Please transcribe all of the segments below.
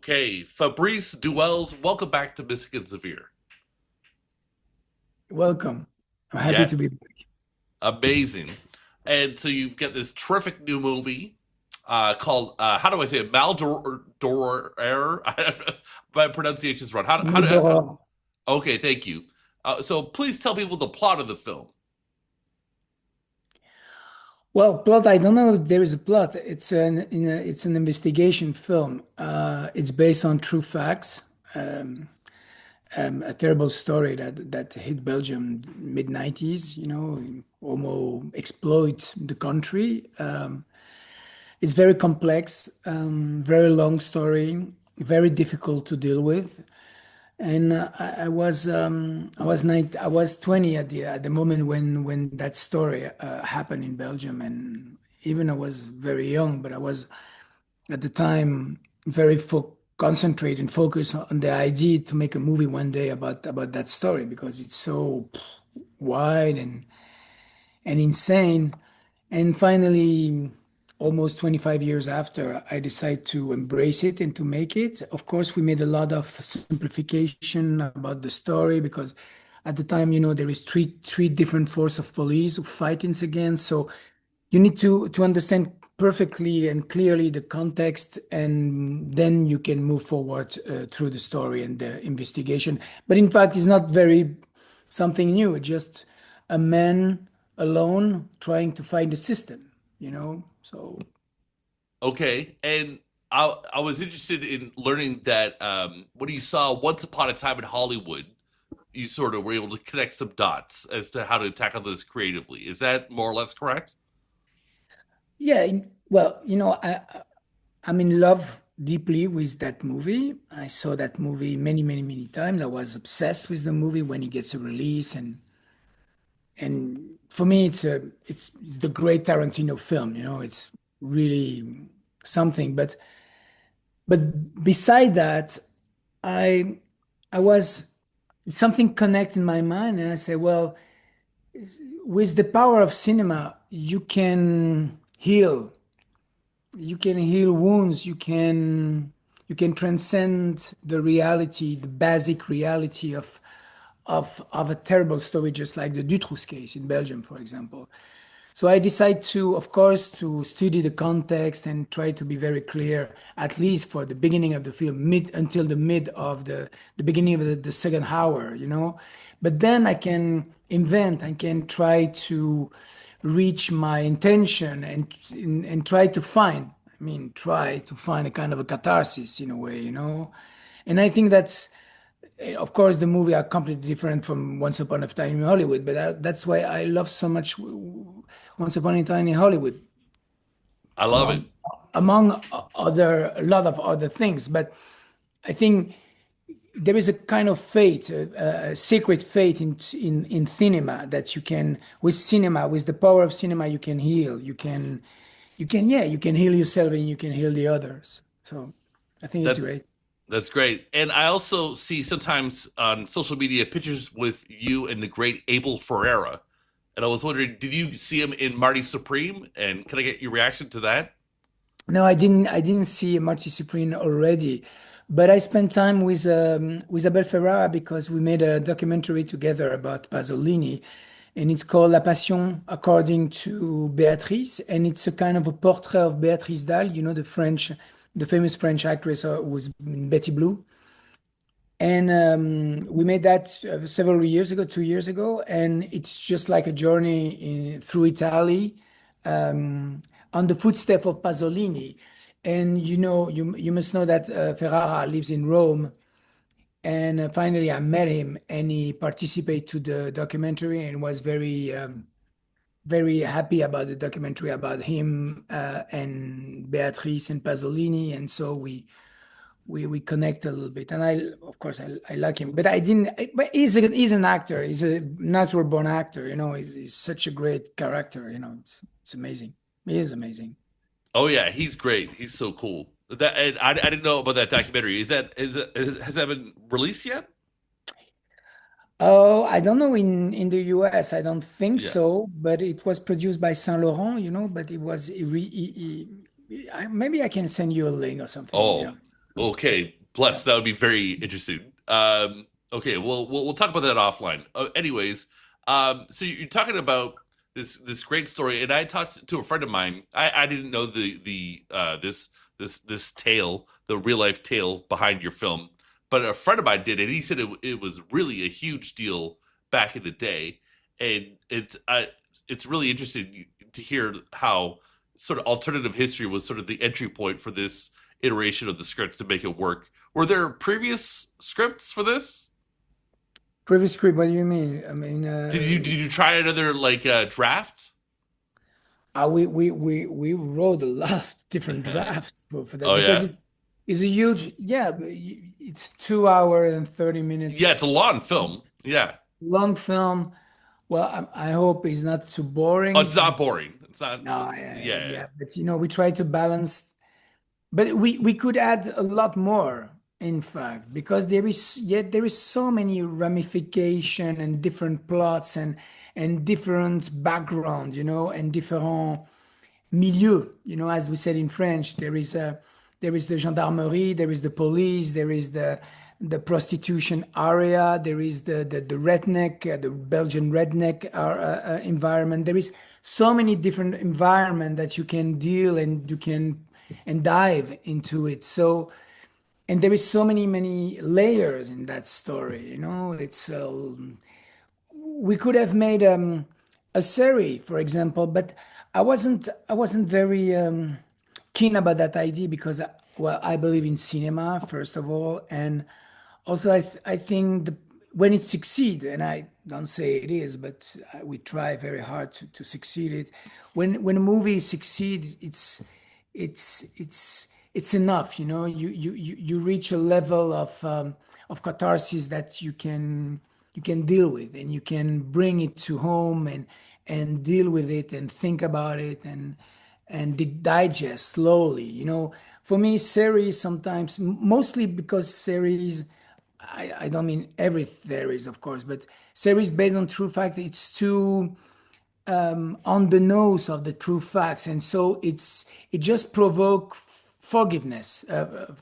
Okay, Fabrice Du Welz, welcome back to Mystic and Severe. Welcome. I'm happy to Yes, be back. amazing. And so you've got this terrific new movie called how do I say it? Maldoror. My pronunciation's wrong. Maldoror. Okay, thank you. So please tell people the plot of the film. Well, plot. I don't know if there is a plot. It's an investigation film. It's based on true facts. Um, a terrible story that hit Belgium mid 90s. Homo exploit the country. It's very complex, very long story, very difficult to deal with. And I was 20 at the moment when that story happened in Belgium, and even I was very young, but I was at the time very concentrated and focused on the idea to make a movie one day about that story because it's so wide and insane. And finally, almost 25 years after, I decided to embrace it and to make it. Of course, we made a lot of simplification about the story because at the time, there is three different force of police who fighting against. So you need to understand perfectly and clearly the context, and then you can move forward through the story and the investigation. But in fact, it's not very something new. It's just a man alone trying to find the system. So Okay, and I was interested in learning that when you saw Once Upon a Time in Hollywood, you sort of were able to connect some dots as to how to tackle this creatively. Is that more or less correct? yeah, well, I'm in love deeply with that movie. I saw that movie many, many, many times. I was obsessed with the movie when it gets a release, and for me, it's the great Tarantino film. It's really something. But beside that, I I was something connect in my mind, and I say, well, with the power of cinema, you can heal wounds, you can transcend the reality, the basic reality of a terrible story, just like the Dutroux case in Belgium, for example. So I decide to, of course, to study the context and try to be very clear, at least for the beginning of the film, mid until the mid of the beginning of the second hour. But then I can invent, I can try to reach my intention and try to find, try to find a kind of a catharsis in a way. And I think of course, the movie are completely different from Once Upon a Time in Hollywood, but that's why I love so much Once Upon a Time in Hollywood, I love it. among a lot of other things. But I think there is a kind of fate, a secret fate in cinema that you can, with the power of cinema, you can heal. Yeah, you can heal yourself and you can heal the others. So I think it's That's great. that's great. And I also see sometimes on social media pictures with you and the great Abel Ferreira. And I was wondering, did you see him in Marty Supreme? And can I get your reaction to that? No, I didn't see Marty Supreme already, but I spent time with Abel Ferrara because we made a documentary together about Pasolini, and it's called La Passion according to Beatrice, and it's a kind of a portrait of Beatrice Dalle, the famous French actress who was in Betty Blue. And we made that several years ago, 2 years ago, and it's just like a journey through Italy, on the footsteps of Pasolini. And you must know that Ferrara lives in Rome. And finally, I met him, and he participated to the documentary and was very happy about the documentary about him and Beatrice and Pasolini. And so we connect a little bit, and of course I like him, but I didn't but he's an actor, he's a natural born actor. He's such a great character. It's amazing. He is amazing. Oh yeah, he's great. He's so cool. That and I didn't know about that documentary. Has that been released yet? Oh, I don't know, in the US, I don't think Yeah. so, but it was produced by Saint Laurent, but it was maybe I can send you a link or something. Oh, Okay, Yeah. bless. That would be very interesting. Okay, well, we'll talk about that offline. Anyways, so you're talking about this great story, and I talked to a friend of mine. I didn't know this tale, the real life tale behind your film, but a friend of mine did, and he said it was really a huge deal back in the day, and it's really interesting to hear how sort of alternative history was sort of the entry point for this iteration of the script to make it work. Were there previous scripts for this? Previous script, what do you mean? I mean, Did you try another like draft? we wrote a lot of different drafts for that Oh because yeah, it's a huge, yeah, it's 2 hour and 30 yeah. It's minutes a long film. Yeah. long film. Well, I hope it's not too Oh, boring. it's not boring. It's not. No, Yeah. yeah, but we try to balance. But we could add a lot more, in fact, because there is so many ramification and different plots and different background, and different milieu. As we said in French, there is the gendarmerie, there is the police, there is the prostitution area, there is the redneck, the Belgian redneck environment. There is so many different environment that you can deal and you can and dive into it. So, and there is so many layers in that story. It's we could have made a series, for example, but I wasn't very keen about that idea because, well, I believe in cinema first of all, and also I think when it succeeds, and I don't say it is, but we try very hard to succeed it. When a movie succeeds, it's enough. You reach a level of catharsis that you can deal with, and you can bring it to home and deal with it and think about it and digest slowly. For me, series sometimes, mostly because series, I don't mean every series, of course, but series based on true fact, it's too on the nose of the true facts, and so it just provoke forgiveness.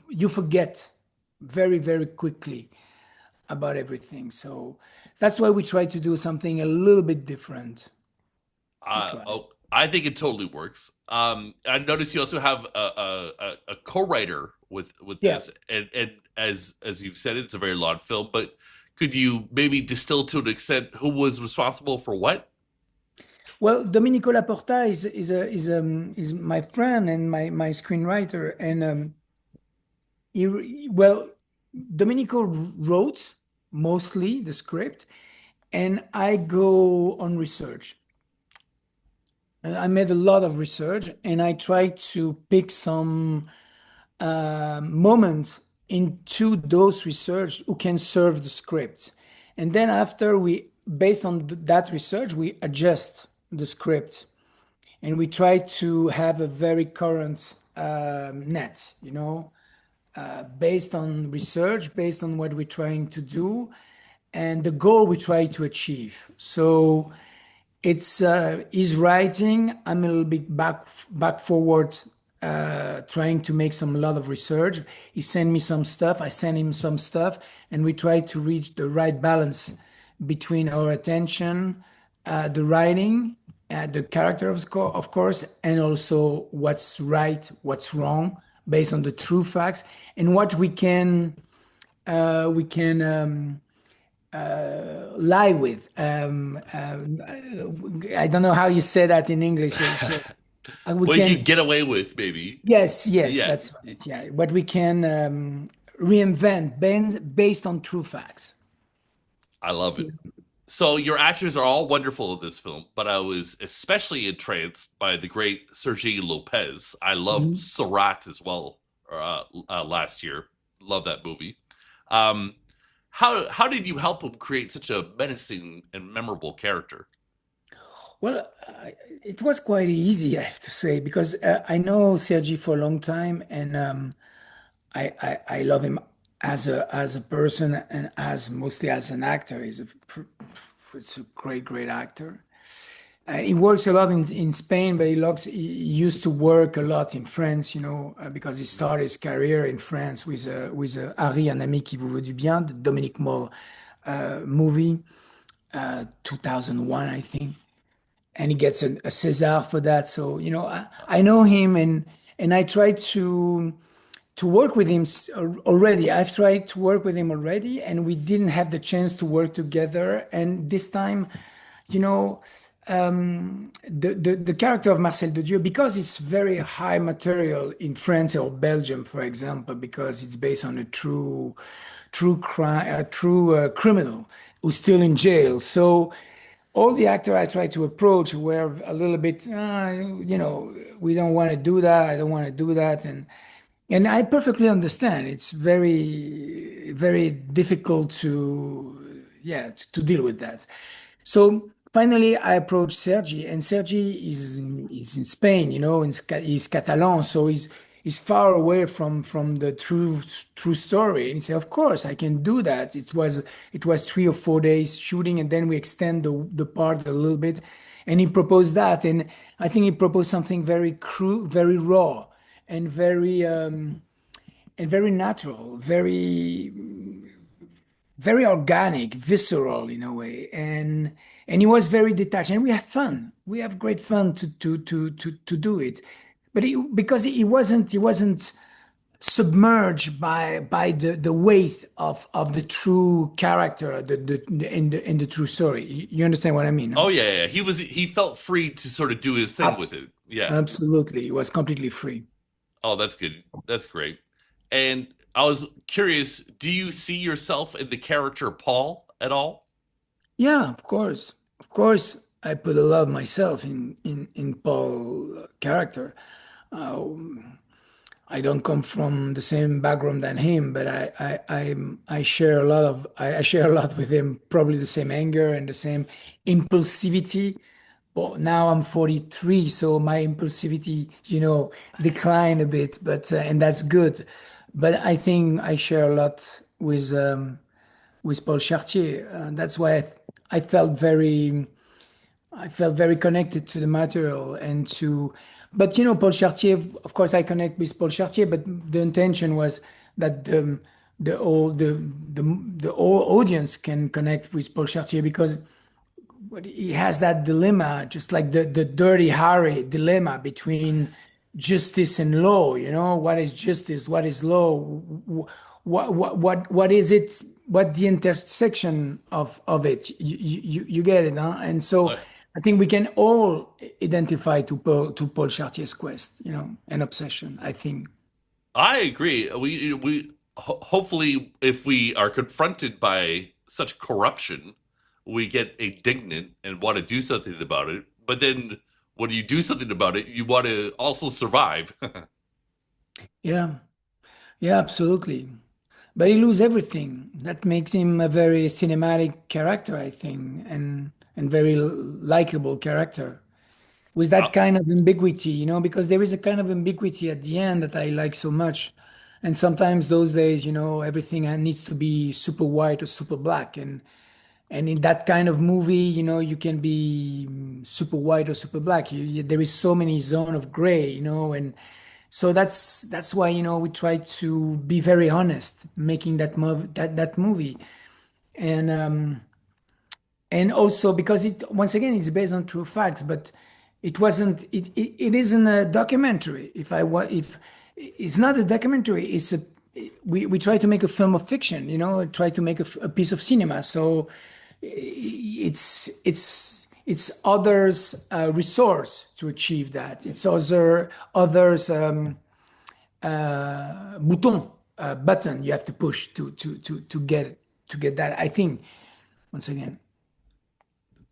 You forget very very quickly about everything. So that's why we try to do something a little bit different. We try. Oh, I think it totally works. I noticed you also have a co-writer with Yeah. this, and as you've said, it's a very long film. But could you maybe distill to an extent who was responsible for what? Well, Domenico Laporta is my friend and my screenwriter, and well, Domenico wrote mostly the script, and I go on research. I made a lot of research, and I try to pick some moments into those research who can serve the script. And then after based on that research, we adjust the script and we try to have a very current net, based on research, based on what we're trying to do, and the goal we try to achieve. So it's his writing. I'm a little bit back forward, trying to make some lot of research. He sent me some stuff. I sent him some stuff, and we try to reach the right balance between our attention, the writing, the character of course, and also what's right, what's wrong, based on the true facts, and what we can lie with. I don't know how you say that in English. We What you can, could get away with, maybe. yes, Yeah, that's right. Yeah, what we can reinvent based on true facts. I love it. Yeah. So your actors are all wonderful in this film, but I was especially entranced by the great Sergi Lopez. I love Mhm. Surat as well. Last year, love that movie. Um, how did you help him create such a menacing and memorable character? Well, it was quite easy, I have to say, because I know Sergi for a long time, and I love him as a person and as mostly as an actor. It's a great actor. He works a lot in Spain, but he used to work a lot in France, because he started his career in France with Harry, un ami qui vous veut du bien, the Dominic Moll movie, 2001, I think. And he gets a César for that. So, I know him, and I try to work with him already. I've tried to work with him already, and we didn't have the chance to work together. And this time, you know, the character of Marcel de Dieu, because it's very high material in France or Belgium, for example, because it's based on a true crime, a true criminal who's still in jail. So all the actor I tried to approach were a little bit, we don't want to do that. I don't want to do that, and I perfectly understand. It's very, very difficult to deal with that. So finally, I approached Sergi, and Sergi is in Spain, he's Catalan, so he's far away from the true story. And he said, "Of course, I can do that." It was 3 or 4 days shooting, and then we extend the part a little bit, and he proposed that, and I think he proposed something very crude, very raw, and very natural, very organic, visceral in a way, and he was very detached, and we have fun. We have great fun to do it, but because he wasn't submerged by the weight of the true character, in the true story. You understand what I mean, Oh no? yeah, yeah. He felt free to sort of do his thing with it. Yeah. Absolutely, he was completely free. Oh, that's good. That's great. And I was curious, do you see yourself in the character Paul at all? Yeah, of course. I put a lot of myself in Paul character. Um, I don't come from the same background than him, but I share a lot I share a lot with him. Probably the same anger and the same impulsivity. But now I'm 43, so my impulsivity, declined a bit. But and that's good. But I think I share a lot with Paul Chartier. That's why I felt very connected to the material but Paul Chartier, of course, I connect with Paul Chartier, but the intention was that the whole audience can connect with Paul Chartier because he has that dilemma, just like the Dirty Harry dilemma between justice and law. What is justice? What is law? What is it? What the intersection of it? You get it, huh? And so I, I think we can all identify to Paul Chartier's quest, an obsession. I think. I agree. Hopefully, if we are confronted by such corruption, we get indignant and want to do something about it. But then, when you do something about it, you want to also survive. Yeah, yeah, absolutely. But he loses everything. That makes him a very cinematic character, I think, and very likable character with that kind of ambiguity, because there is a kind of ambiguity at the end that I like so much. And sometimes those days, everything needs to be super white or super black. And in that kind of movie, you can be super white or super black. There is so many zone of gray, and so that's why we try to be very honest making that movie, and also because it once again it's based on true facts, but it isn't a documentary. If it's not a documentary, we try to make a film of fiction, try to make a piece of cinema. So it's others resource to achieve that. It's others button you have to push to get that. I think once again.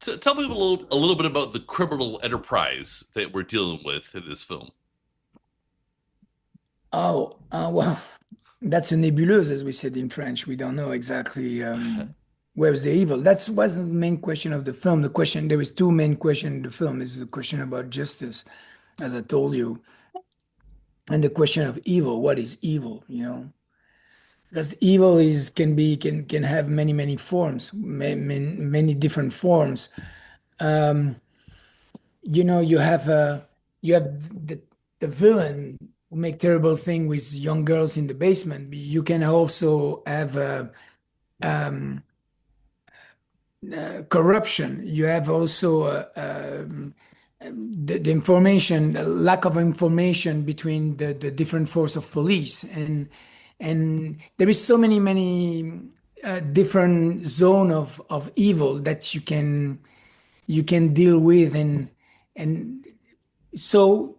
Tell me a little bit about the criminal enterprise that we're dealing with in this film. Oh, well, that's a nebuleuse, as we said in French. We don't know exactly where's the evil. That wasn't the main question of the film. There was two main questions in the film. Is the question about justice, as I told you, and the question of evil. What is evil? Because evil can have many forms, many different forms. you have the villain who make terrible thing with young girls in the basement. You can also have um, corruption. You have also the information, lack of information between the different force of police, and there is so many different zone of evil that you can deal with, and so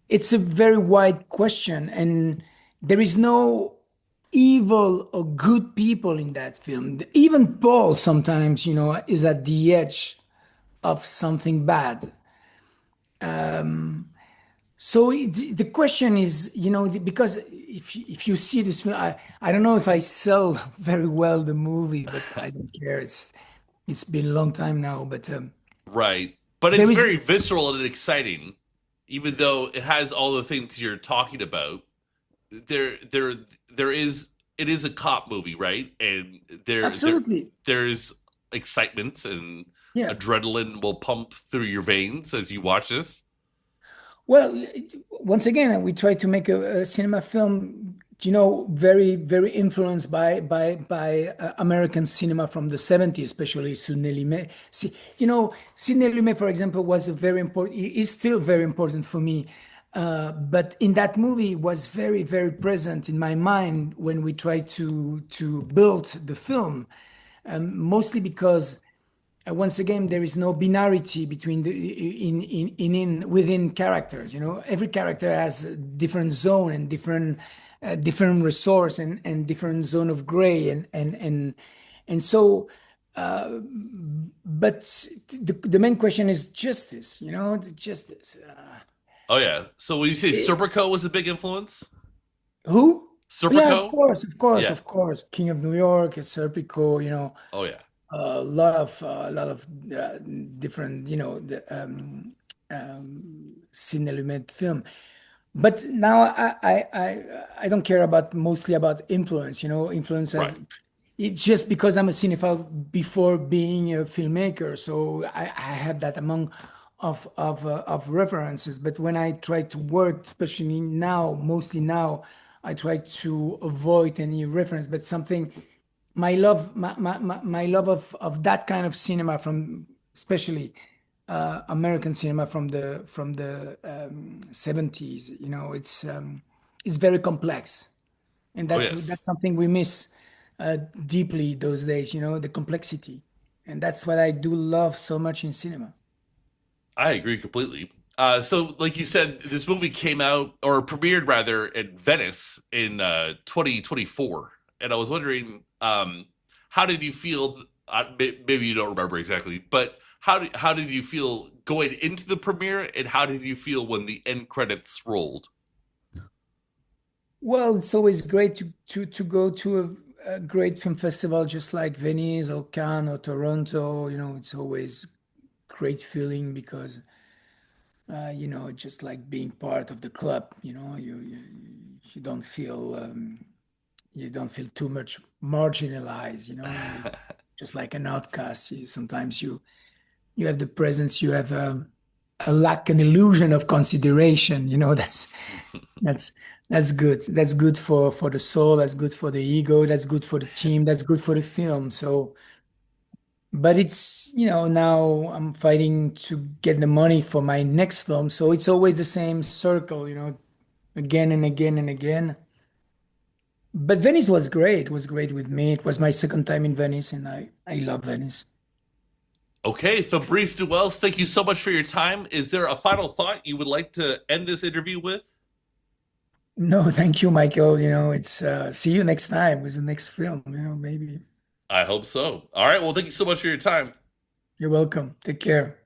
it's a very wide question, and there is no evil or good people in that film. Even Paul sometimes, is at the edge of something bad. So the question is, because if you see this film, I don't know if I sell very well the movie, but I don't care. It's been a long time now, but Right. But it's there is very visceral and exciting, even though it has all the things you're talking about. There, there, there is. It is a cop movie, right? And absolutely, there's excitement and yeah. adrenaline will pump through your veins as you watch this. Well, once again, we try to make a cinema film, very, very influenced by American cinema from the 70s, especially Sidney Lumet. See, Sidney Lumet, for example, was a very important, is still very important for me. But in that movie was very, very present in my mind when we tried to build the film, mostly because once again there is no binarity between the in within characters. Every character has a different zone and different resource and different zone of gray, and so but the main question is justice, the justice. Oh yeah. So when you say Eh, Serpico was a big influence, who? Yeah, of Serpico, course, of course, yeah. of course. King of New York, Serpico, Oh yeah. a lot of different, Sidney Lumet film. But now I don't care about mostly about influence. Influence Right. as it's just because I'm a cinephile before being a filmmaker, so I have that among of references. But when I try to work, especially now, mostly now, I try to avoid any reference. But something my love of that kind of cinema, from especially American cinema from the 70s. It's very complex, and Oh that's yes. something we miss deeply those days. The complexity, and that's what I do love so much in cinema. I agree completely. So, like you said, this movie came out or premiered rather in Venice in 2024, and I was wondering, how did you feel? Maybe you don't remember exactly, but how did you feel going into the premiere, and how did you feel when the end credits rolled? Well, it's always great to go to a great film festival, just like Venice or Cannes or Toronto. It's always great feeling because just like being part of the club. You don't feel too much marginalized. You just like an outcast. Sometimes you have the presence, you have a lack, an illusion of consideration. That's that's good. That's good for the soul. That's good for the ego. That's good for the team. That's good for the film. So, but it's, now I'm fighting to get the money for my next film. So it's always the same circle, again and again and again. But Venice was great. It was great with me. It was my second time in Venice, and I love Venice. Okay, Fabrice Du Welz, thank you so much for your time. Is there a final thought you would like to end this interview with? No, thank you, Michael. It's see you next time with the next film, maybe. I hope so. All right. Well, thank you so much for your time. You're welcome. Take care.